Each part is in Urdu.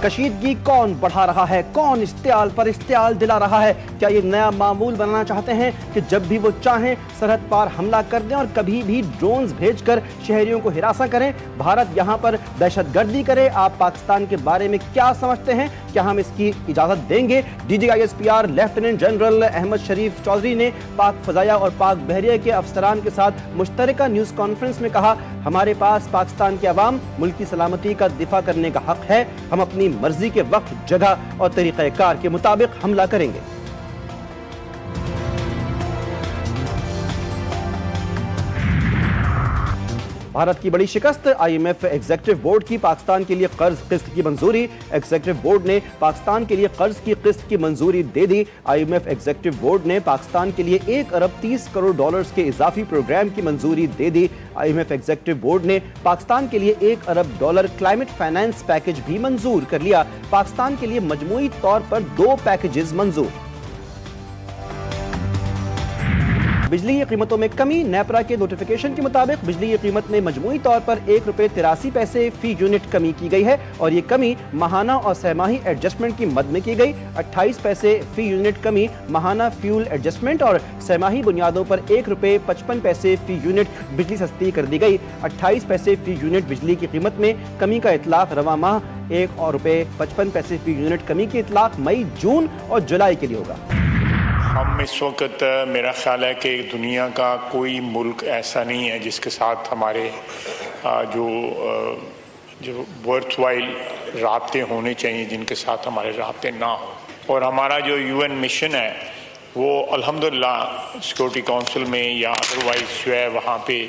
کشیدگی کون بڑھا رہا ہے؟ کون اشتعال پر اشتعال دلا رہا ہے؟ کیا یہ نیا معمول بنانا چاہتے ہیں کہ جب بھی وہ چاہیں سرحد پار حملہ کر دیں اور کبھی بھی ڈرونز بھیج کر شہریوں کو ہراساں کریں؟ بھارت یہاں پر دہشت گردی کرے؟ آپ پاکستان کے بارے میں کیا سمجھتے ہیں؟ کیا ہم اس کی اجازت دیں گے؟ DGISPR لیفٹیننٹ جنرل احمد شریف چودھری نے پاک فضائیہ اور پاک بحریہ کے افسران کے ساتھ مشترکہ نیوز کانفرنس میں کہا، ہمارے پاس پاکستان کے عوام ملک کی سلامتی کا دفاع کرنے کا حق ہے، ہم اپنی مرضی کے وقت، جگہ اور طریقہ کار کے مطابق حملہ کریں گے۔ بھارت کی بڑی شکست، IMF ایگزیکٹو بورڈ کی پاکستان کے لیے قرض قسط کی منظوری۔ ایگزیکٹو بورڈ نے پاکستان کے لیے قرض کی قسط کی منظوری دے دی۔ IMF ایگزیکٹو بورڈ نے پاکستان کے لیے $1 ارب 30 کروڑ کے اضافی پروگرام کی منظوری دے دی۔ IMF ایگزیکٹو بورڈ نے پاکستان کے لیے $1 ارب کلائمیٹ فائنانس پیکج بھی منظور کر لیا۔ پاکستان کے لیے مجموعی طور پر 2 پیکجز منظور۔ بجلی کی قیمتوں میں کمی، نیپرا کے نوٹیفیکیشن کے مطابق بجلی کی قیمت میں مجموعی طور پر ₹1.83 فی یونٹ کمی کی گئی ہے اور یہ کمی ماہانہ اور سہ ماہی ایڈجسٹمنٹ کی مد میں کی گئی۔ 28 پیسے فی یونٹ کمی ماہانہ فیول ایڈجسٹمنٹ اور سہ ماہی بنیادوں پر ₹1.55 فی یونٹ بجلی سستی کر دی گئی۔ 28 پیسے فی یونٹ بجلی کی قیمت میں کمی کا اطلاق رواں ماہ ₹1.55 فی یونٹ کمی کی اطلاق مئی، جون اور جولائی کے لیے ہوگا۔ ہم اس وقت میرا خیال ہے کہ دنیا کا کوئی ملک ایسا نہیں ہے جس کے ساتھ ہمارے جو ورتھ وائل رابطے ہونے چاہیے جن کے ساتھ ہمارے رابطے نہ ہوں، اور ہمارا جو UN مشن ہے وہ الحمدللہ سیکورٹی کونسل میں یا ادروائز جو ہے وہاں پہ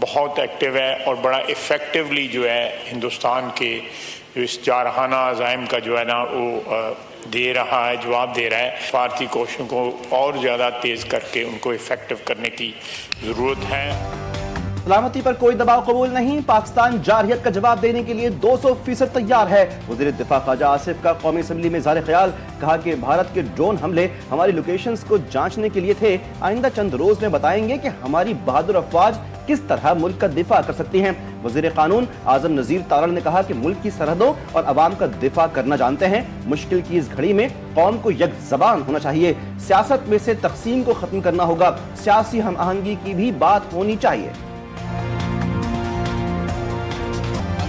بہت ایکٹیو ہے اور بڑا ایفیکٹولی جو ہے ہندوستان کے جو اس جارحانہ عزائم کا جو ہے نا وہ دے رہا ہے، جواب دے رہا ہے۔ بھارتی کوششوں کو اور زیادہ تیز کر کے ان کو ایفیکٹو کرنے کی ضرورت ہے۔ سلامتی پر کوئی دباؤ قبول نہیں، پاکستان جارحیت کا جواب دینے کے لیے 200% تیار ہے۔ وزیر دفاع خواجہ آصف کا قومی اسمبلی میں اظہار خیال، کہا کہ بھارت کے ڈرون حملے ہماری لوکیشنز کو جانچنے کے لیے تھے، آئندہ چند روز میں بتائیں گے کہ ہماری بہادر افواج کس طرح ملک کا دفاع کر سکتی ہیں۔ وزیر قانون اعظم نذیر تارڑ نے کہا کہ ملک کی سرحدوں اور عوام کا دفاع کرنا جانتے ہیں، مشکل کی اس گھڑی میں قوم کو یک زبان ہونا چاہیے، سیاست میں سے تقسیم کو ختم کرنا ہوگا، سیاسی ہم آہنگی کی بھی بات ہونی چاہیے۔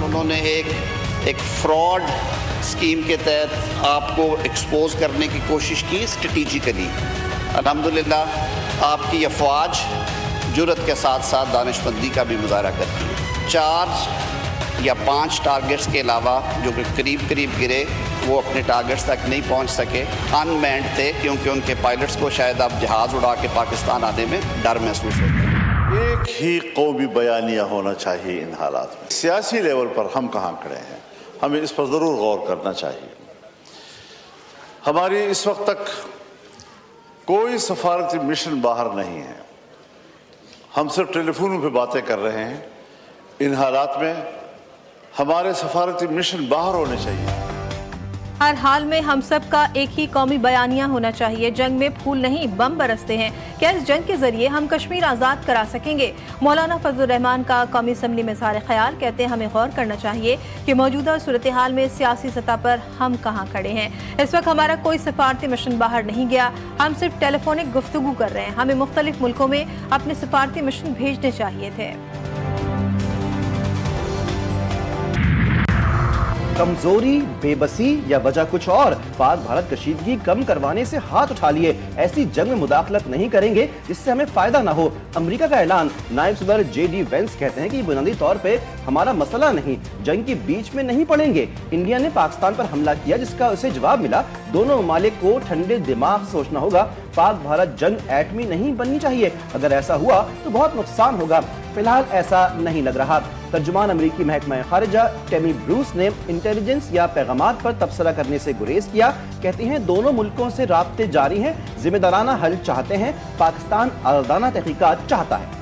انہوں نے ایک فراڈ اسکیم کے تحت آپ کو ایکسپوز کرنے کی کوشش کی اسٹریٹجیکلی۔ الحمدللہ آپ کی افواج جرأت کے ساتھ ساتھ دانش مندی کا بھی مظاہرہ کرتی ہے۔ 4 یا 5 ٹارگٹس کے علاوہ جو کہ قریب گرے وہ اپنے ٹارگٹس تک نہیں پہنچ سکے، ان مینڈ تھے، کیونکہ ان کے پائلٹس کو شاید اب جہاز اڑا کے پاکستان آنے میں ڈر محسوس ہوتا ہے۔ ایک ہی قومی بیانیہ ہونا چاہیے ان حالات میں۔ سیاسی لیول پر ہم کہاں کھڑے ہیں، ہمیں اس پر ضرور غور کرنا چاہیے۔ ہماری اس وقت تک کوئی سفارتی مشن باہر نہیں ہے، ہم صرف ٹیلی فونوں پہ باتیں کر رہے ہیں۔ ان حالات میں ہمارے سفارتی مشن باہر ہونے چاہیے۔ ہر حال میں ہم سب کا ایک ہی قومی بیانیہ ہونا چاہیے۔ جنگ میں پھول نہیں بم برستے ہیں، کیا اس جنگ کے ذریعے ہم کشمیر آزاد کرا سکیں گے؟ مولانا فضل الرحمان کا قومی اسمبلی میں اظہار خیال، کہتے ہیں ہمیں غور کرنا چاہیے کہ موجودہ صورتحال میں سیاسی سطح پر ہم کہاں کھڑے ہیں۔ اس وقت ہمارا کوئی سفارتی مشن باہر نہیں گیا، ہم صرف ٹیلی فونک گفتگو کر رہے ہیں، ہمیں مختلف ملکوں میں اپنے سفارتی مشن بھیجنے چاہیے تھے۔ کمزوری، بے بسی یا وجہ کچھ اور؟ پاک بھارت کشیدگی کم کروانے سے ہاتھ اٹھا لیے، ایسی جنگ میں مداخلت نہیں کریں گے جس سے ہمیں فائدہ نہ ہو۔ امریکہ کا اعلان، نائب صدر JD وینس کہتے ہیں کہ یہ بنیادی طور پہ ہمارا مسئلہ نہیں، جنگ کے بیچ میں نہیں پڑیں گے۔ انڈیا نے پاکستان پر حملہ کیا جس کا اسے جواب ملا، دونوں ممالک کو ٹھنڈے دماغ سوچنا ہوگا۔ پاک بھارت جنگ ایٹمی نہیں بننی چاہیے، اگر ایسا ہوا تو بہت نقصان ہوگا، فی الحال ایسا نہیں لگ رہا۔ ترجمان امریکی محکمہ خارجہ ٹیمی بروس نے انٹیلیجنس یا پیغامات پر تبصرہ کرنے سے گریز کیا، کہتی ہیں دونوں ملکوں سے رابطے جاری ہیں، ذمہ دارانہ حل چاہتے ہیں، پاکستان آزادانہ تحقیقات چاہتا ہے۔